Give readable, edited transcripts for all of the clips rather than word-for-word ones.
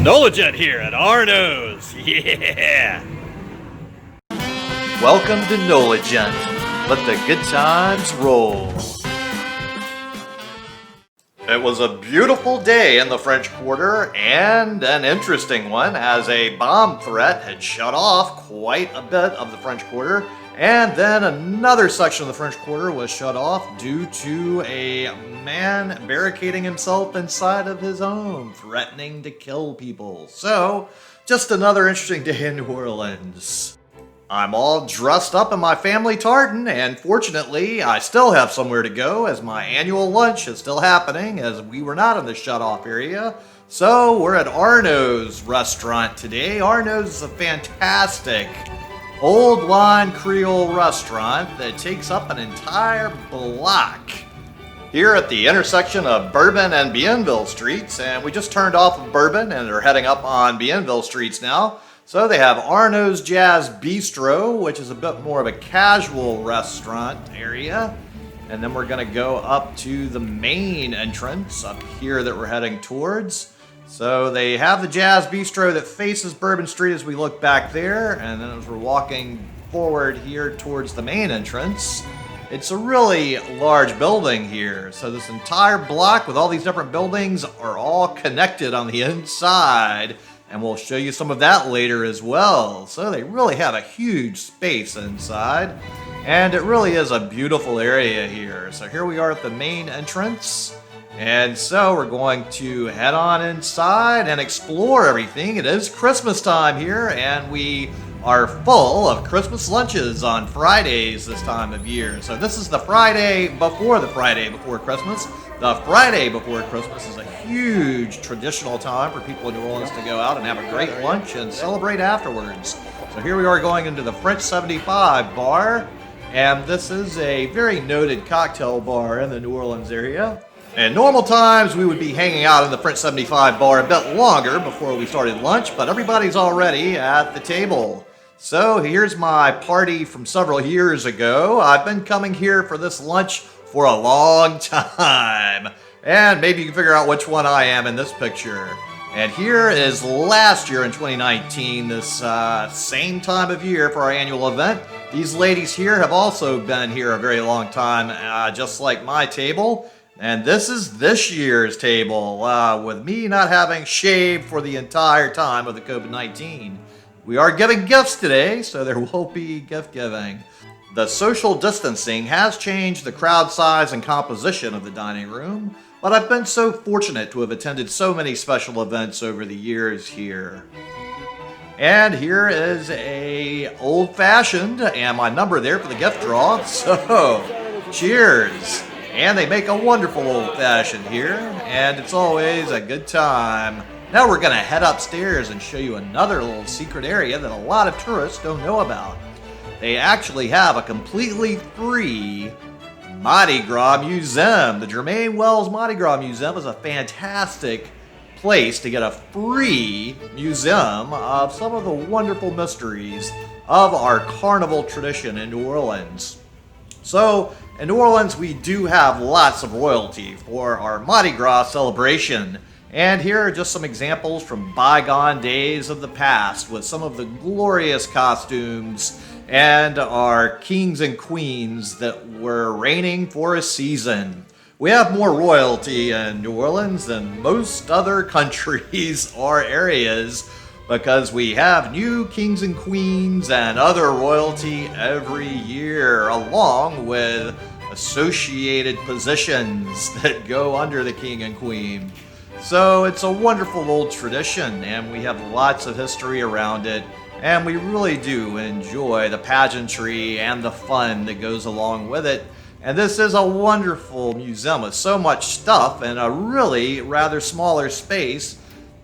NOLA Gent here at Arnaud's. Yeah! Welcome to NOLA Gent. Let the good times roll. It was a beautiful day in the French Quarter, and an interesting one, as a bomb threat had shut off quite a bit of the French Quarter, and then another section of the French Quarter was shut off due to a man barricading himself inside of his home, threatening to kill people. So, just another interesting day in New Orleans. I'm all dressed up in my family tartan, and fortunately, I still have somewhere to go as my annual lunch is still happening, as we were not in the shut-off area. So, we're at Arnaud's restaurant today. Arnaud's is a fantastic old-line Creole restaurant that takes up an entire block here at the intersection of Bourbon and Bienville Streets, and we just turned off of Bourbon and are heading up on Bienville Streets now. So they have Arnaud's Jazz Bistro, which is a bit more of a casual restaurant area. And then we're going to go up to the main entrance up here that we're heading towards. So they have the Jazz Bistro that faces Bourbon Street as we look back there. And then as we're walking forward here towards the main entrance, it's a really large building here. So this entire block with all these different buildings are all connected on the inside. And we'll show you some of that later as well. So they really have a huge space inside. And it really is a beautiful area here. So here we are at the main entrance. And so we're going to head on inside and explore everything. It is Christmas time here, and we are full of Christmas lunches on Fridays this time of year. So this is the Friday before Christmas. The Friday before Christmas is a huge traditional time for people in New Orleans to go out and have a great lunch and celebrate afterwards. So here we are going into the French 75 bar, and this is a very noted cocktail bar in the New Orleans area. In normal times, we would be hanging out in the French 75 bar a bit longer before we started lunch, but everybody's already at the table. So here's my party from several years ago. I've been coming here for this lunch for a long time. And maybe you can figure out which one I am in this picture. And here is last year in 2019, this same time of year for our annual event. These ladies here have also been here a very long time, just like my table. And this is this year's table, with me not having shaved for the entire time of the COVID-19. We are giving gifts today, so there will be gift giving. The social distancing has changed the crowd size and composition of the dining room, but I've been so fortunate to have attended so many special events over the years here. And here is a old-fashioned, and my number there for the gift draw, so cheers! And they make a wonderful old-fashioned here, and it's always a good time. Now we're going to head upstairs and show you another little secret area that a lot of tourists don't know about. They actually have a completely free Mardi Gras museum. The Germain Wells Mardi Gras Museum is a fantastic place to get a free museum of some of the wonderful mysteries of our carnival tradition in New Orleans. So, in New Orleans, we do have lots of royalty for our Mardi Gras celebration. And here are just some examples from bygone days of the past with some of the glorious costumes and our kings and queens that were reigning for a season. We have more royalty in New Orleans than most other countries or areas because we have new kings and queens and other royalty every year, along with associated positions that go under the king and queen. So it's a wonderful old tradition, and we have lots of history around it, and we really do enjoy the pageantry and the fun that goes along with it. And this is a wonderful museum with so much stuff in a really rather smaller space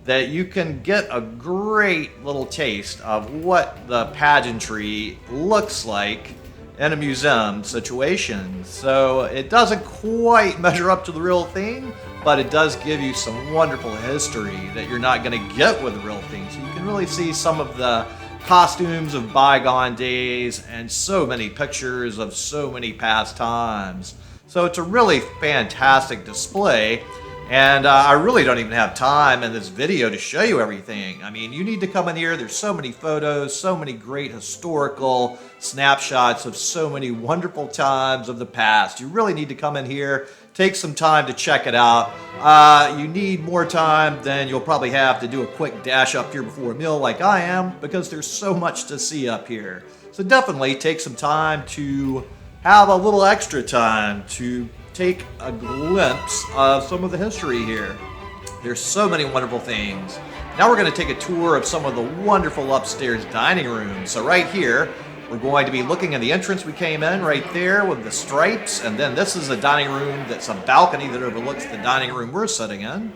that you can get a great little taste of what the pageantry looks like in a museum situation. So it doesn't quite measure up to the real thing, but it does give you some wonderful history that you're not going to get with the real thing. So you can really see some of the costumes of bygone days and so many pictures of so many past times. So it's a really fantastic display. And I really don't even have time in this video to show you everything. I mean, you need to come in here. There's so many photos, so many great historical snapshots of so many wonderful times of the past. You really need to come in here, take some time to check it out. You need more time than you'll probably have to do a quick dash up here before a meal like I am, because there's so much to see up here. So definitely take some time to have a little extra time to take a glimpse of some of the history here. There's so many wonderful things. Now we're going to take a tour of some of the wonderful upstairs dining rooms. So right here, we're going to be looking at the entrance we came in right there with the stripes, and then this is a dining room that's a balcony that overlooks the dining room we're sitting in.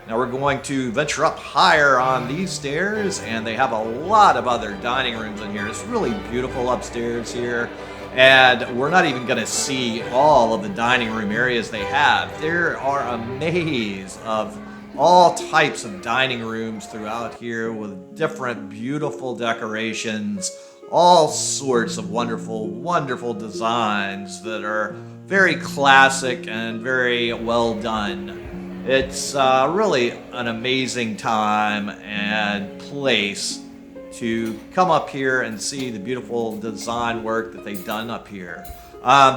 Now we're going to venture up higher on these stairs, and they have a lot of other dining rooms in here. It's really beautiful upstairs here. And we're not even going to see all of the dining room areas they have. There are a maze of all types of dining rooms throughout here with different beautiful decorations, all sorts of wonderful, wonderful designs that are very classic and very well done. It's really an amazing time and place to come up here and see the beautiful design work that they've done up here.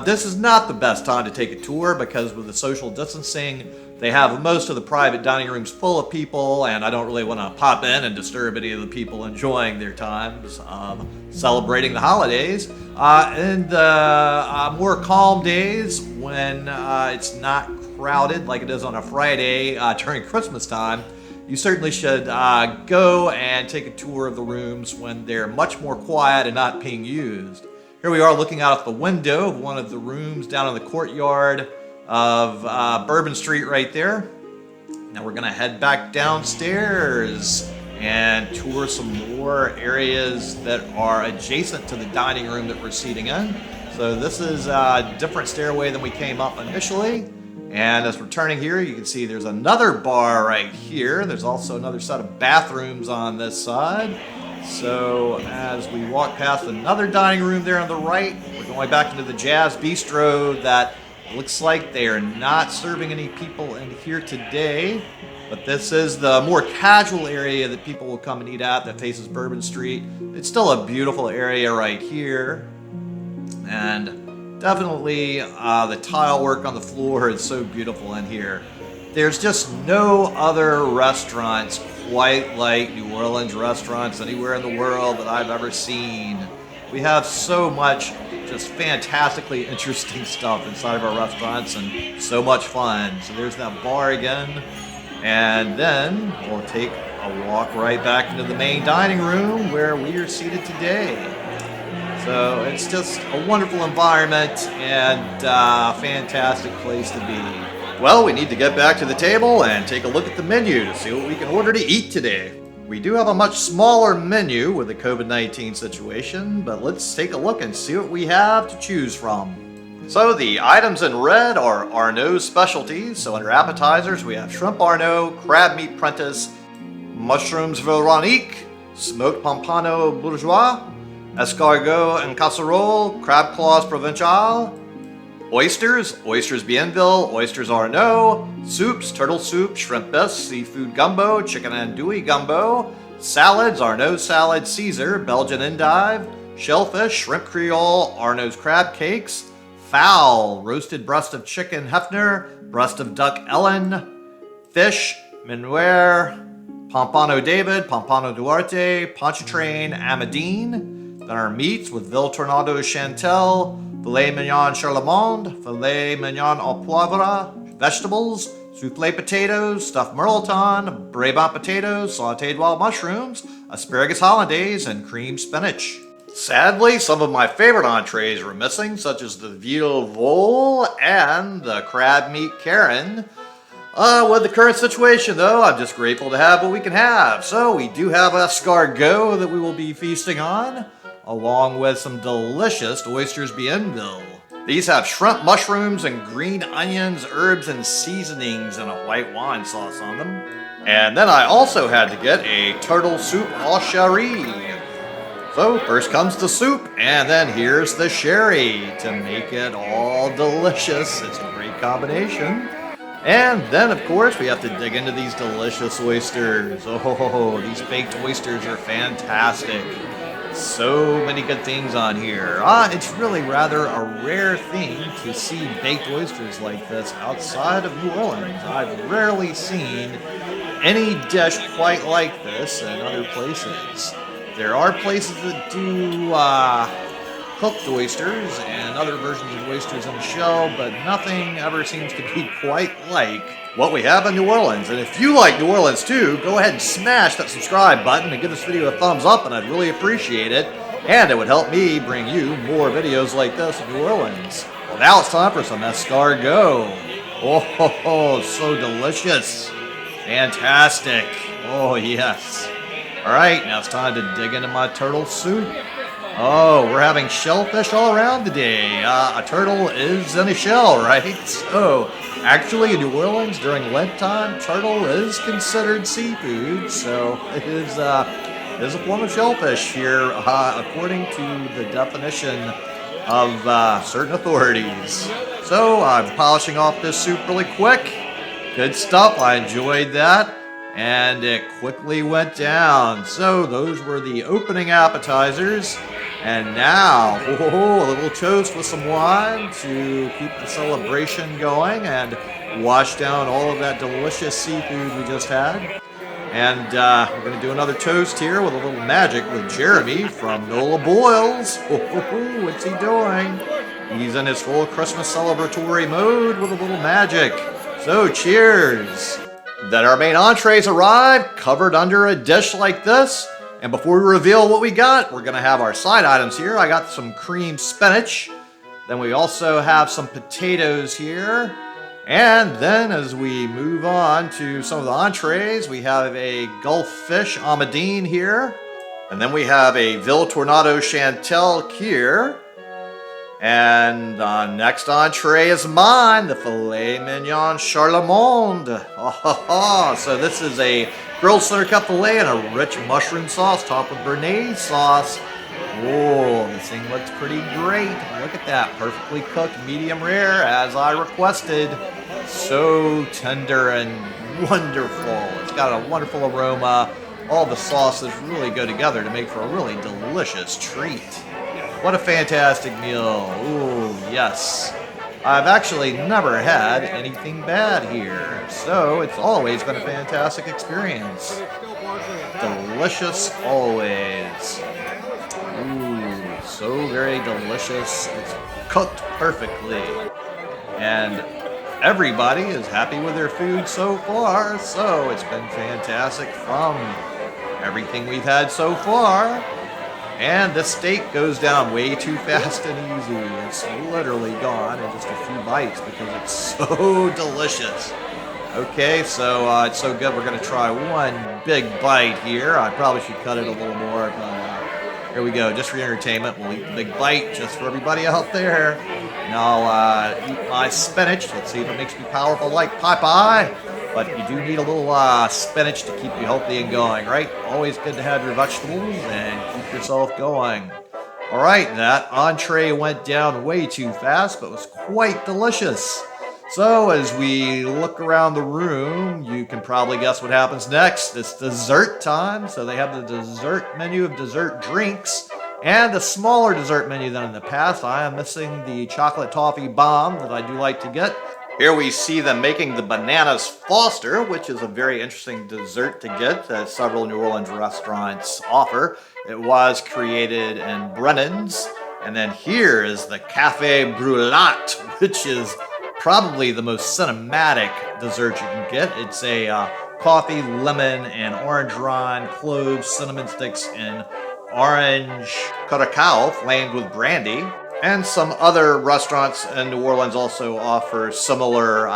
This is not the best time to take a tour because with the social distancing, they have most of the private dining rooms full of people, and I don't really want to pop in and disturb any of the people enjoying their times celebrating the holidays. In the more calm days when it's not crowded like it is on a Friday during Christmas time, you certainly should go and take a tour of the rooms when they're much more quiet and not being used. Here we are looking out the window of one of the rooms down in the courtyard of Bourbon Street right there. Now we're going to head back downstairs and tour some more areas that are adjacent to the dining room that we're seating in. So this is a different stairway than we came up initially. And as we're turning here, you can see there's another bar right here. There's also another set of bathrooms on this side. So as we walk past another dining room there on the right, we're going back into the Jazz Bistro that looks like they are not serving any people in here today. But this is the more casual area that people will come and eat at that faces Bourbon Street. It's still a beautiful area right here. And definitely, the tile work on the floor is so beautiful in here. There's just no other restaurants quite like New Orleans restaurants anywhere in the world that I've ever seen. We have so much just fantastically interesting stuff inside of our restaurants and so much fun. So there's that bar again. And then we'll take a walk right back into the main dining room where we are seated today. So it's just a wonderful environment and a fantastic place to be. Well, we need to get back to the table and take a look at the menu to see what we can order to eat today. We do have a much smaller menu with the COVID-19 situation, but let's take a look and see what we have to choose from. So the items in red are Arnaud's specialties. So under appetizers, we have shrimp Arnaud, crab meat Prentice, mushrooms Veronique, smoked pompano bourgeois, escargot en casserole, crab claws provençal, oysters, oysters Bienville, oysters Arnaud, soups, turtle soup, shrimp bisque, seafood gumbo, chicken andouille gumbo, salads, Arnaud salad Caesar, Belgian endive, shellfish, shrimp Creole, Arnaud's crab cakes, fowl, roasted breast of chicken Hefner, breast of duck Ellen, fish, Menuire, Pompano David, Pompano Duarte, Pontchartrain Amadine. Then our meats with Ville Tornado Chantel, Filet Mignon Charlemont, Filet Mignon au Poivre, vegetables, soufflé potatoes, stuffed mirliton, Brabant potatoes, sautéed wild mushrooms, asparagus hollandaise, and cream spinach. Sadly, some of my favorite entrees were missing, such as the veal vol and the crab meat Karen. With the current situation, though, I'm just grateful to have what we can have. So we do have escargot that we will be feasting on, along with some delicious oysters Bienville. These have shrimp, mushrooms, and green onions, herbs, and seasonings, and a white wine sauce on them. And then I also had to get a turtle soup au sherry. So first comes the soup, and then here's the sherry to make it all delicious. It's a great combination. And then, of course, we have to dig into these delicious oysters. Oh, these baked oysters are fantastic. So many good things on here. It's really rather a rare thing to see baked oysters like this outside of New Orleans. I've rarely seen any dish quite like this in other places. There are places that do cooked oysters and other versions of oysters in the shell, but nothing ever seems to be quite like what we have in New Orleans. And if you like New Orleans too, go ahead and smash that subscribe button and give this video a thumbs up, and I'd really appreciate it. And it would help me bring you more videos like this in New Orleans. Well, now it's time for some escargot. Oh, so delicious. Fantastic. Oh, yes. All right, now it's time to dig into my turtle soup. Oh, we're having shellfish all around today. A turtle is in a shell, right? So, actually in New Orleans during Lent time, turtle is considered seafood. So, it is a form of shellfish here, according to the definition of certain authorities. So, I'm polishing off this soup really quick. Good stuff, I enjoyed that. And it quickly went down. So those were the opening appetizers. And now, a little toast with some wine to keep the celebration going and wash down all of that delicious seafood we just had. And we're going to do another toast here with a little magic with Jeremy from NOLA Boils. What's he doing? He's in his full Christmas celebratory mode with a little magic. So cheers! Then our main entrees arrive, covered under a dish like this. And before we reveal what we got, we're going to have our side items here. I got some creamed spinach. Then we also have some potatoes here. And then as we move on to some of the entrees, we have a Gulf fish amadine here. And then we have a Ville Tornado Chantel here. And next entree is mine, the filet mignon Charlemont. So this is a grilled center cut filet and a rich mushroom sauce topped with béarnaise sauce. Oh, this thing looks pretty great. Look at that, perfectly cooked, medium rare, as I requested. So tender and wonderful. It's got a wonderful aroma. All the sauces really go together to make for a really delicious treat. What a fantastic meal. Ooh, yes. I've actually never had anything bad here, so it's always been a fantastic experience. Delicious always. Ooh, so very delicious. It's cooked perfectly. And everybody is happy with their food so far, so it's been fantastic from everything we've had so far. And the steak goes down way too fast and easy. It's literally gone in just a few bites because it's so delicious. Okay, so it's so good we're going to try one big bite here. I probably should cut it a little more, but here we go. Just for your entertainment, we'll eat the big bite just for everybody out there. And I'll eat my spinach. Let's see if it makes me powerful like Popeye. But you do need a little spinach to keep you healthy and going, right? Always good to have your vegetables and keep yourself going. All right, that entree went down way too fast, but was quite delicious. So as we look around the room, you can probably guess what happens next. It's dessert time. So they have the dessert menu of dessert drinks and a smaller dessert menu than in the past. I am missing the chocolate toffee bomb that I do like to get. Here we see them making the Bananas Foster, which is a very interesting dessert to get that several New Orleans restaurants offer. It was created in Brennan's. And then here is the Café Brûlate, which is probably the most cinematic dessert you can get. It's a coffee, lemon, and orange rind, cloves, cinnamon sticks, and orange curacao flamed with brandy. And some other restaurants in New Orleans also offer similar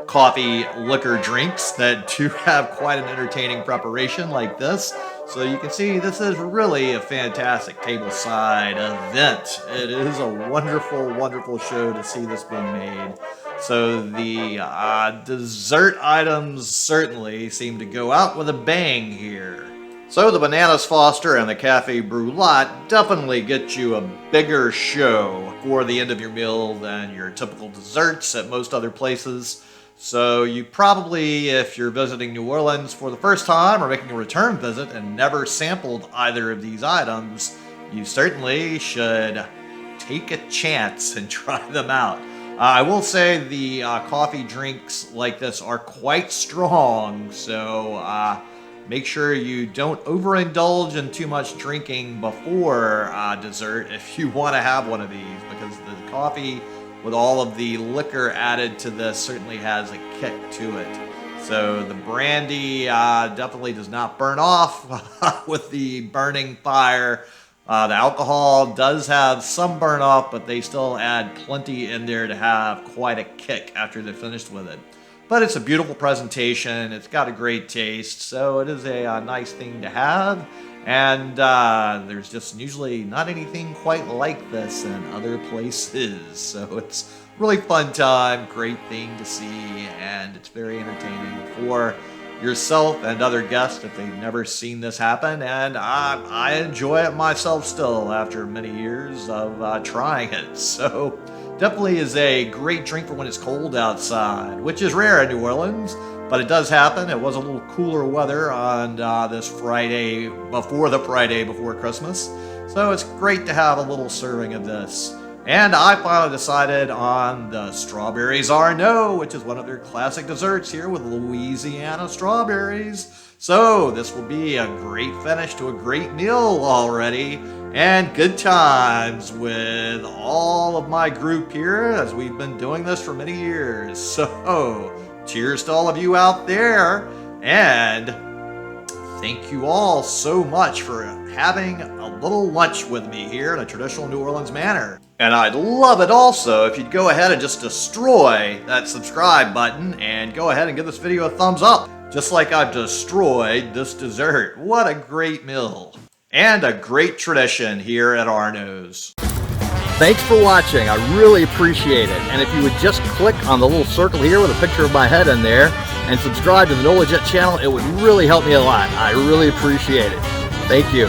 coffee liquor drinks that do have quite an entertaining preparation like this. So you can see this is really a fantastic tableside event. It is a wonderful, wonderful show to see this being made. So the dessert items certainly seem to go out with a bang here. So the Bananas Foster and the Café Brûlate definitely get you a bigger show for the end of your meal than your typical desserts at most other places. So you probably, if you're visiting New Orleans for the first time or making a return visit and never sampled either of these items, you certainly should take a chance and try them out. I will say the coffee drinks like this are quite strong, so make sure you don't overindulge in too much drinking before dessert if you want to have one of these, because the coffee with all of the liquor added to this certainly has a kick to it. So the brandy definitely does not burn off with the burning fire. The alcohol does have some burn off, but they still add plenty in there to have quite a kick after they're finished with it. But it's a beautiful presentation. It's got a great taste, so it is a nice thing to have. And there's just usually not anything quite like this in other places. So it's really fun time, great thing to see, and it's very entertaining for yourself and other guests if they've never seen this happen. And I enjoy it myself still after many years of trying it. So definitely is a great drink for when it's cold outside, which is rare in New Orleans, but it does happen. It was a little cooler weather on this Friday before Christmas. So it's great to have a little serving of this. And I finally decided on the strawberries Arnaud, which is one of their classic desserts here with Louisiana strawberries. So this will be a great finish to a great meal already, and good times with all of my group here as we've been doing this for many years. So cheers to all of you out there, and thank you all so much for having a little lunch with me here in a traditional New Orleans manner. And I'd love it also if you'd go ahead and just destroy that subscribe button and go ahead and give this video a thumbs up, just like I've destroyed this dessert. What a great meal. And a great tradition here at Arnaud's. Thanks for watching. I really appreciate it. And if you would just click on the little circle here with a picture of my head in there and subscribe to the NOLA Gents channel, it would really help me a lot. I really appreciate it. Thank you.